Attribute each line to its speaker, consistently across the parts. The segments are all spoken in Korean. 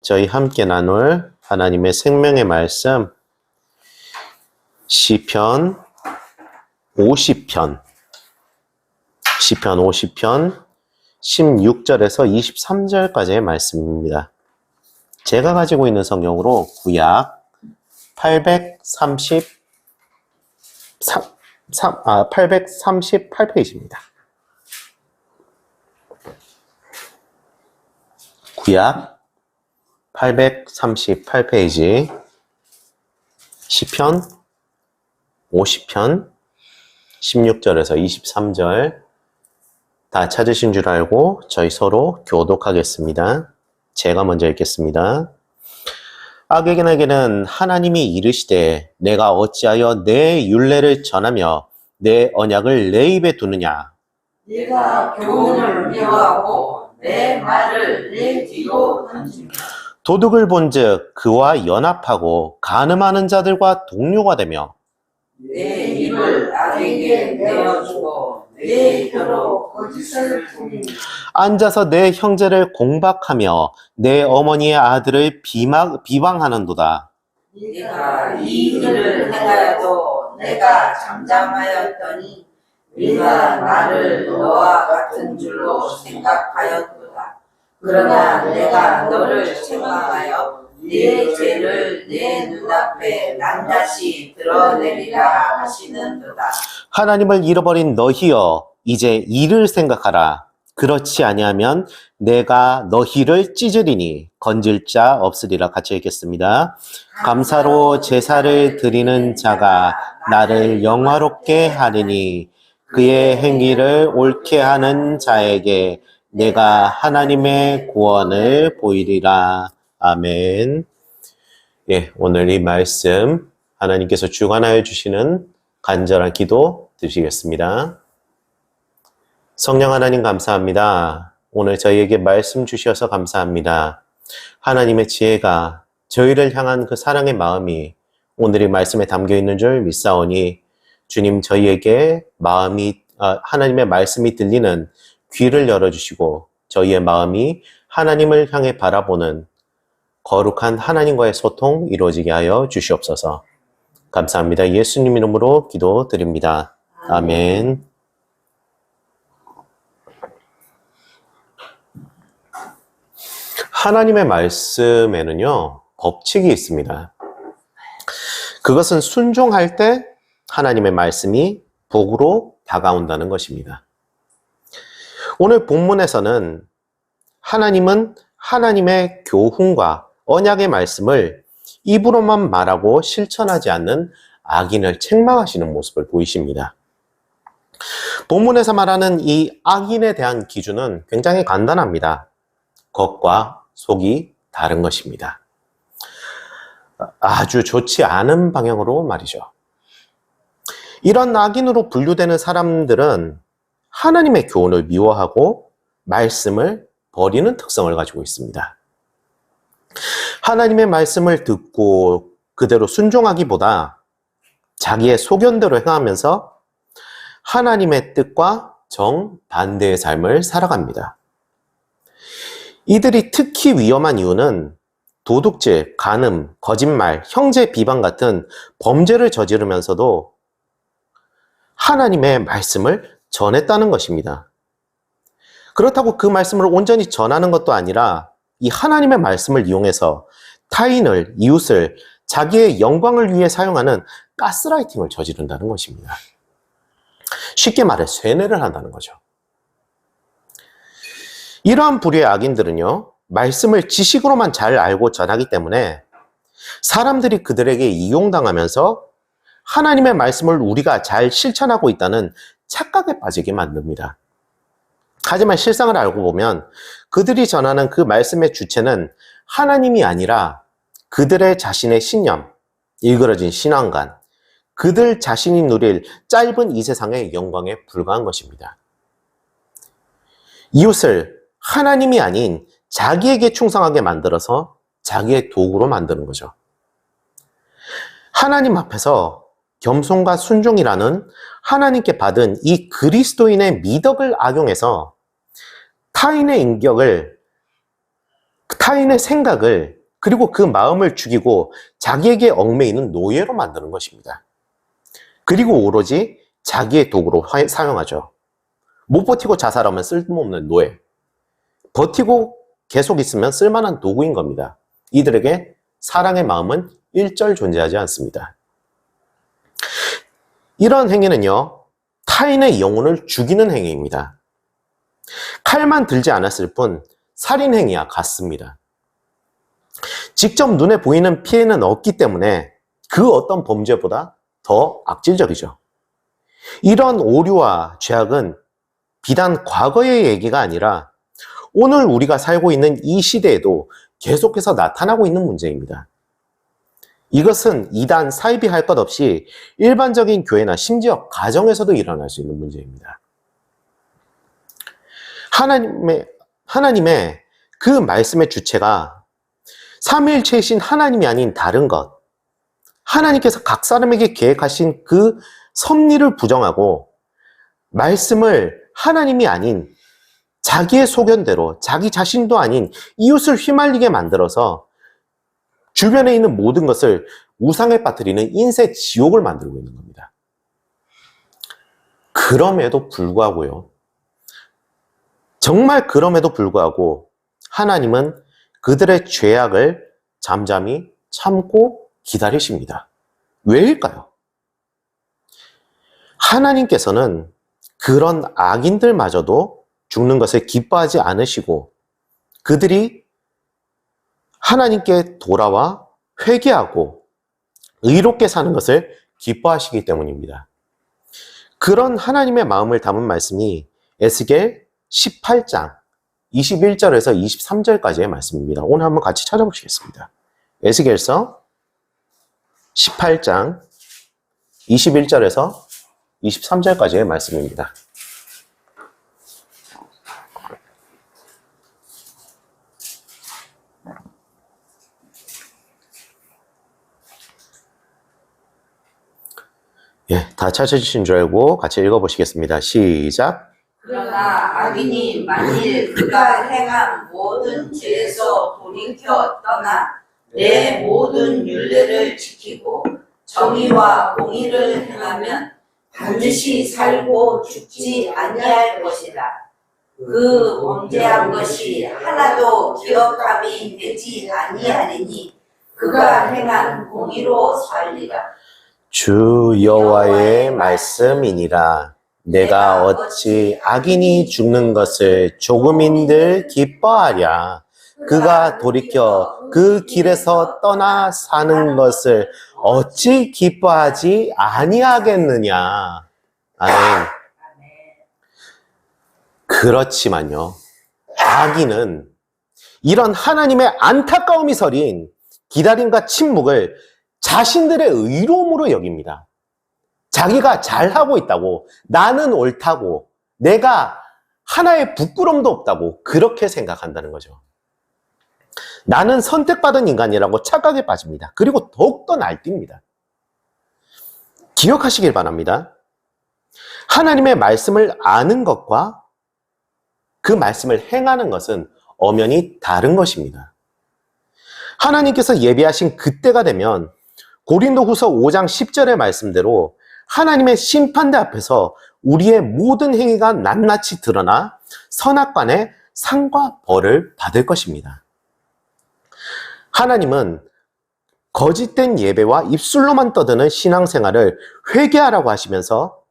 Speaker 1: 저희 함께 나눌 하나님의 생명의 말씀 시편 50편 16절에서 23절까지의 말씀입니다. 제가 가지고 있는 성경으로 구약 838페이지입니다. 구약 838페이지 시편 50편 16절에서 23절 다 찾으신 줄 알고 저희 서로 교독하겠습니다. 제가 먼저 읽겠습니다. 악인에게는 하나님이 이르시되 내가 어찌하여 내 율례를 전하며 내 언약을 내 입에 두느냐.
Speaker 2: 네가 교훈을 미워하고 내 말을 내 뒤로 던지며
Speaker 1: 도둑을 본즉 그와 연합하고 간음하는 자들과 동료가 되며
Speaker 2: 내 입을 악에게 내어주고 내 혀로 거짓을 부리며
Speaker 1: 앉아서 내 형제를 공박하며 내 어머니의 아들을 비방하는도다.
Speaker 2: 네가 이 일을 행하여도 내가 잠잠하였더니 네가 나를 너와 같은 줄로 생각하였도다. 그러나 내가 너를 책망하여 네 죄를 내 눈앞에 낱낱이 드러내리라 하시는도다.
Speaker 1: 하나님을 잃어버린 너희여 이제 이를 생각하라. 그렇지 아니하면 내가 너희를 찢으리니 건질 자 없으리라. 같이 읽겠습니다. 감사로 제사를 드리는 자가 나를 영화롭게 하리니 그의 행위를 옳게 하는 자에게 내가 하나님의 구원을 보이리라. 아멘. 예, 오늘 이 말씀 하나님께서 주관하여 주시는 간절한 기도 드리겠습니다. 성령 하나님 감사합니다. 오늘 저희에게 말씀 주셔서 감사합니다. 하나님의 지혜가 저희를 향한 그 사랑의 마음이 오늘 이 말씀에 담겨 있는 줄 믿사오니 주님 저희에게 하나님의 말씀이 들리는 귀를 열어주시고 저희의 마음이 하나님을 향해 바라보는 거룩한 하나님과의 소통 이루어지게 하여 주시옵소서. 감사합니다. 예수님 이름으로 기도드립니다. 아멘. 하나님의 말씀에는요, 법칙이 있습니다. 그것은 순종할 때 하나님의 말씀이 복으로 다가온다는 것입니다. 오늘 본문에서는 하나님은 하나님의 교훈과 언약의 말씀을 입으로만 말하고 실천하지 않는 악인을 책망하시는 모습을 보이십니다. 본문에서 말하는 이 악인에 대한 기준은 굉장히 간단합니다. 겉과 속이 다른 것입니다. 아주 좋지 않은 방향으로 말이죠. 이런 악인으로 분류되는 사람들은 하나님의 교훈을 미워하고 말씀을 버리는 특성을 가지고 있습니다. 하나님의 말씀을 듣고 그대로 순종하기보다 자기의 소견대로 행하면서 하나님의 뜻과 정반대의 삶을 살아갑니다. 이들이 특히 위험한 이유는 도둑질, 간음, 거짓말, 형제 비방 같은 범죄를 저지르면서도 하나님의 말씀을 전했다는 것입니다. 그렇다고 그 말씀을 온전히 전하는 것도 아니라 이 하나님의 말씀을 이용해서 타인을, 이웃을 자기의 영광을 위해 사용하는 가스라이팅을 저지른다는 것입니다. 쉽게 말해 쇠뇌를 한다는 거죠. 이러한 부류의 악인들은요, 말씀을 지식으로만 잘 알고 전하기 때문에 사람들이 그들에게 이용당하면서 하나님의 말씀을 우리가 잘 실천하고 있다는 착각에 빠지게 만듭니다. 하지만 실상을 알고 보면 그들이 전하는 그 말씀의 주체는 하나님이 아니라 그들의 자신의 신념, 일그러진 신앙관, 그들 자신이 누릴 짧은 이 세상의 영광에 불과한 것입니다. 이웃을 하나님이 아닌 자기에게 충성하게 만들어서 자기의 도구로 만드는 거죠. 하나님 앞에서 겸손과 순종이라는 하나님께 받은 이 그리스도인의 미덕을 악용해서 타인의 인격을 타인의 생각을 그리고 그 마음을 죽이고 자기에게 얽매이는 노예로 만드는 것입니다. 그리고 오로지 자기의 도구로 사용하죠. 못 버티고 자살하면 쓸모없는 노예, 버티고 계속 있으면 쓸만한 도구인 겁니다. 이들에게 사랑의 마음은 일절 존재하지 않습니다. 이런 행위는요, 타인의 영혼을 죽이는 행위입니다. 칼만 들지 않았을 뿐 살인 행위와 같습니다. 직접 눈에 보이는 피해는 없기 때문에 그 어떤 범죄보다 더 악질적이죠. 이런 오류와 죄악은 비단 과거의 얘기가 아니라 오늘 우리가 살고 있는 이 시대에도 계속해서 나타나고 있는 문제입니다. 이것은 이단 사이비 할 것 없이 일반적인 교회나 심지어 가정에서도 일어날 수 있는 문제입니다. 하나님의 그 말씀의 주체가 삼위일체이신 하나님이 아닌 다른 것, 하나님께서 각 사람에게 계획하신 그 섭리를 부정하고 말씀을 하나님이 아닌 자기의 소견대로 자기 자신도 아닌 이웃을 휘말리게 만들어서 주변에 있는 모든 것을 우상에 빠뜨리는 인쇄 지옥을 만들고 있는 겁니다. 그럼에도 불구하고요. 정말 그럼에도 불구하고 하나님은 그들의 죄악을 잠잠히 참고 기다리십니다. 왜일까요? 하나님께서는 그런 악인들마저도 죽는 것을 기뻐하지 않으시고 그들이 하나님께 돌아와 회개하고 의롭게 사는 것을 기뻐하시기 때문입니다. 그런 하나님의 마음을 담은 말씀이 에스겔 18장 21절에서 23절까지의 말씀입니다. 오늘 한번 같이 찾아보시겠습니다. 에스겔서 18장 21절에서 23절까지의 말씀입니다. 예, 다 찾아주신 줄 알고 같이 읽어보시겠습니다. 시작.
Speaker 2: 그러나 악인이 만일 그가 행한 모든 죄에서 돌이켜 떠나 내 모든 율례를 지키고 정의와 공의를 행하면 반드시 살고 죽지 아니할 것이다. 그 범죄한 것이 하나도 기억함이 되지 아니하리니 그가 행한 공의로 살리라.
Speaker 1: 주 여호와의 말씀이니라. 내가 어찌 악인이 죽는 것을 조금인들 기뻐하랴. 그가 돌이켜 그 길에서 떠나 사는 것을 어찌 기뻐하지 아니하겠느냐. 아멘. 그렇지만요, 악인은 이런 하나님의 안타까움이 서린 기다림과 침묵을 자신들의 의로움으로 여깁니다. 자기가 잘하고 있다고, 나는 옳다고, 내가 하나의 부끄럼도 없다고 그렇게 생각한다는 거죠. 나는 선택받은 인간이라고 착각에 빠집니다. 그리고 더욱더 날뜁니다. 기억하시길 바랍니다. 하나님의 말씀을 아는 것과 그 말씀을 행하는 것은 엄연히 다른 것입니다. 하나님께서 예비하신 그때가 되면 고린도후서 5장 10절의 말씀대로 하나님의 심판대 앞에서 우리의 모든 행위가 낱낱이 드러나 선악간의 상과 벌을 받을 것입니다. 하나님은 거짓된 예배와 입술로만 떠드는 신앙생활을 회개하라고 하시면서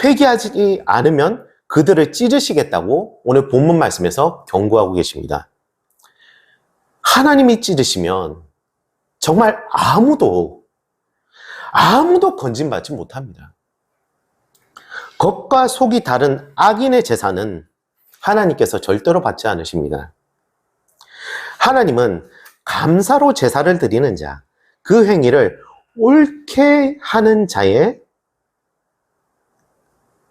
Speaker 1: 회개하지 않으면 그들을 찢으시겠다고 오늘 본문 말씀에서 경고하고 계십니다. 하나님이 찢으시면 정말 아무도 건진받지 못합니다. 겉과 속이 다른 악인의 제사는 하나님께서 절대로 받지 않으십니다. 하나님은 감사로 제사를 드리는 자, 그 행위를 옳게 하는 자의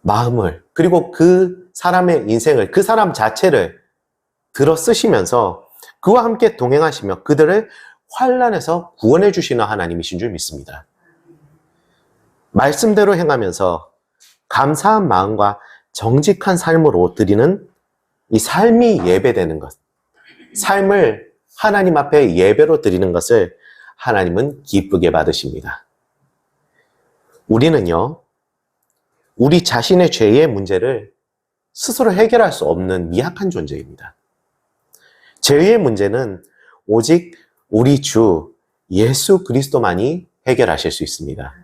Speaker 1: 마음을, 그리고 그 사람의 인생을, 그 사람 자체를 들어 쓰시면서 그와 함께 동행하시며 그들을 환난에서 구원해 주시는 하나님이신 줄 믿습니다. 말씀대로 행하면서 감사한 마음과 정직한 삶으로 드리는 이 삶이 예배되는 것, 삶을 하나님 앞에 예배로 드리는 것을 하나님은 기쁘게 받으십니다. 우리는요, 우리 자신의 죄의 문제를 스스로 해결할 수 없는 미약한 존재입니다. 죄의 문제는 오직 우리 주 예수 그리스도만이 해결하실 수 있습니다.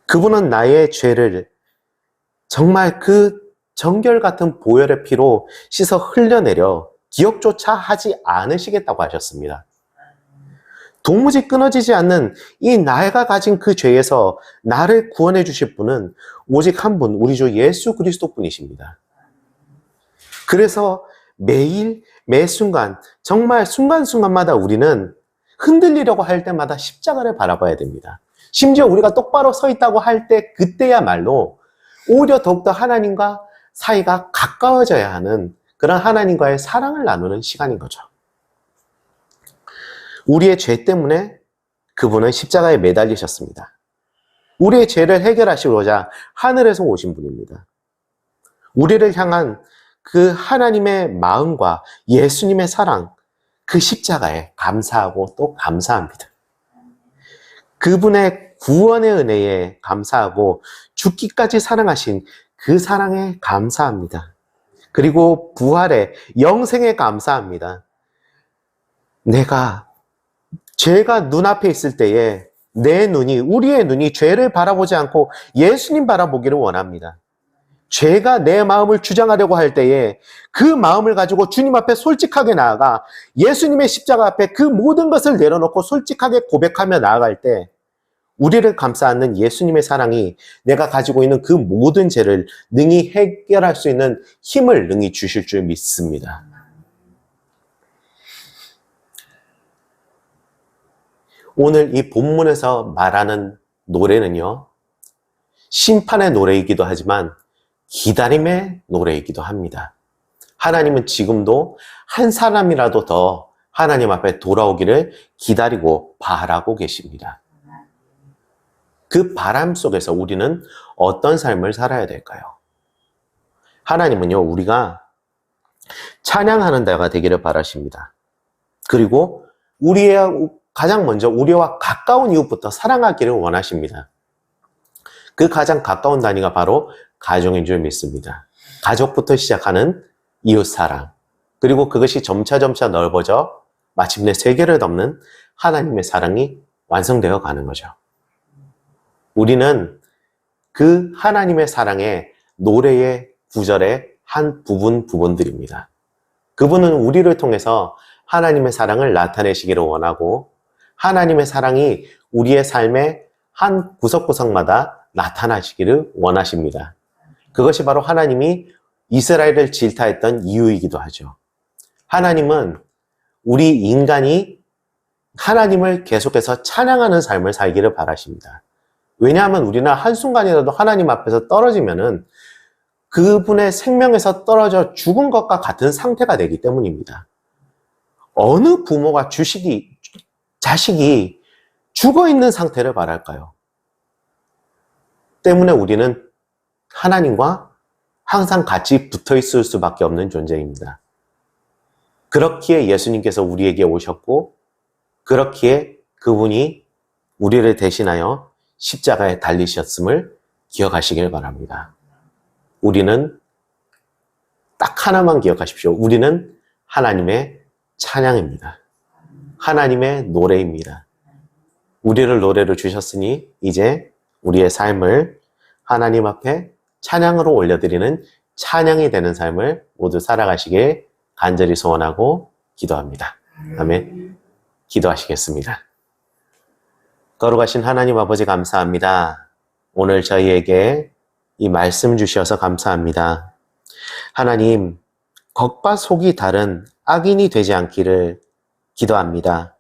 Speaker 1: 그분은 나의 죄를 정말 그 정결 같은 보혈의 피로 씻어 흘려내려 기억조차 하지 않으시겠다고 하셨습니다. 도무지 끊어지지 않는 이 나가 가진 그 죄에서 나를 구원해 주실 분은 오직 한 분, 우리 주 예수 그리스도 뿐이십니다. 그래서 매일, 매 순간, 정말 순간순간마다 우리는 흔들리려고 할 때마다 십자가를 바라봐야 됩니다. 심지어 우리가 똑바로 서 있다고 할 때 그때야말로 오히려 더욱더 하나님과 사이가 가까워져야 하는 그런 하나님과의 사랑을 나누는 시간인 거죠. 우리의 죄 때문에 그분은 십자가에 매달리셨습니다. 우리의 죄를 해결하시고자 하늘에서 오신 분입니다. 우리를 향한 그 하나님의 마음과 예수님의 사랑, 그 십자가에 감사하고 또 감사합니다. 그분의 구원의 은혜에 감사하고 죽기까지 사랑하신 그 사랑에 감사합니다. 그리고 부활의 영생에 감사합니다. 죄가 눈앞에 있을 때에 우리의 눈이 죄를 바라보지 않고 예수님 바라보기를 원합니다. 죄가 내 마음을 주장하려고 할 때에 그 마음을 가지고 주님 앞에 솔직하게 나아가 예수님의 십자가 앞에 그 모든 것을 내려놓고 솔직하게 고백하며 나아갈 때 우리를 감싸 안는 예수님의 사랑이 내가 가지고 있는 그 모든 죄를 능히 해결할 수 있는 힘을 능히 주실 줄 믿습니다. 오늘 이 본문에서 말하는 노래는요, 심판의 노래이기도 하지만 기다림의 노래이기도 합니다. 하나님은 지금도 한 사람이라도 더 하나님 앞에 돌아오기를 기다리고 바라고 계십니다. 그 바람 속에서 우리는 어떤 삶을 살아야 될까요? 하나님은요, 우리가 찬양하는 자가 되기를 바라십니다. 그리고 가장 먼저 우리와 가까운 이웃부터 사랑하기를 원하십니다. 그 가장 가까운 단위가 바로 가정인 줄 믿습니다. 가족부터 시작하는 이웃 사랑, 그리고 그것이 점차 넓어져 마침내 세계를 덮는 하나님의 사랑이 완성되어 가는 거죠. 우리는 그 하나님의 사랑의 노래의 구절의 한 부분들입니다. 그분은 우리를 통해서 하나님의 사랑을 나타내시기를 원하고 하나님의 사랑이 우리의 삶의 한 구석구석마다 나타나시기를 원하십니다. 그것이 바로 하나님이 이스라엘을 질타했던 이유이기도 하죠. 하나님은 우리 인간이 하나님을 계속해서 찬양하는 삶을 살기를 바라십니다. 왜냐하면 우리는 한순간이라도 하나님 앞에서 떨어지면은 그분의 생명에서 떨어져 죽은 것과 같은 상태가 되기 때문입니다. 어느 부모가 자식이 죽어 있는 상태를 바랄까요? 때문에 우리는 하나님과 항상 같이 붙어 있을 수밖에 없는 존재입니다. 그렇기에 예수님께서 우리에게 오셨고, 그렇기에 그분이 우리를 대신하여 십자가에 달리셨음을 기억하시길 바랍니다. 우리는 딱 하나만 기억하십시오. 우리는 하나님의 찬양입니다. 하나님의 노래입니다. 우리를 노래로 주셨으니 이제 우리의 삶을 하나님 앞에 찬양으로 올려드리는 찬양이 되는 삶을 모두 살아가시길 간절히 소원하고 기도합니다. 아멘. 기도하시겠습니다. 거룩하신 하나님 아버지 감사합니다. 오늘 저희에게 이 말씀 주셔서 감사합니다. 하나님, 겉과 속이 다른 악인이 되지 않기를 기도합니다.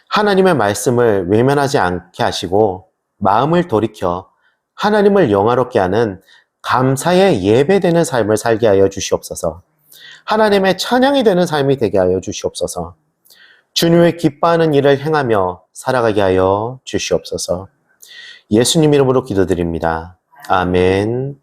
Speaker 1: 하나님의 말씀을 외면하지 않게 하시고 마음을 돌이켜 하나님을 영화롭게 하는 감사의 예배되는 삶을 살게 하여 주시옵소서. 하나님의 찬양이 되는 삶이 되게 하여 주시옵소서. 주님을 기뻐하는 일을 행하며 살아가게 하여 주시옵소서. 예수님 이름으로 기도드립니다. 아멘.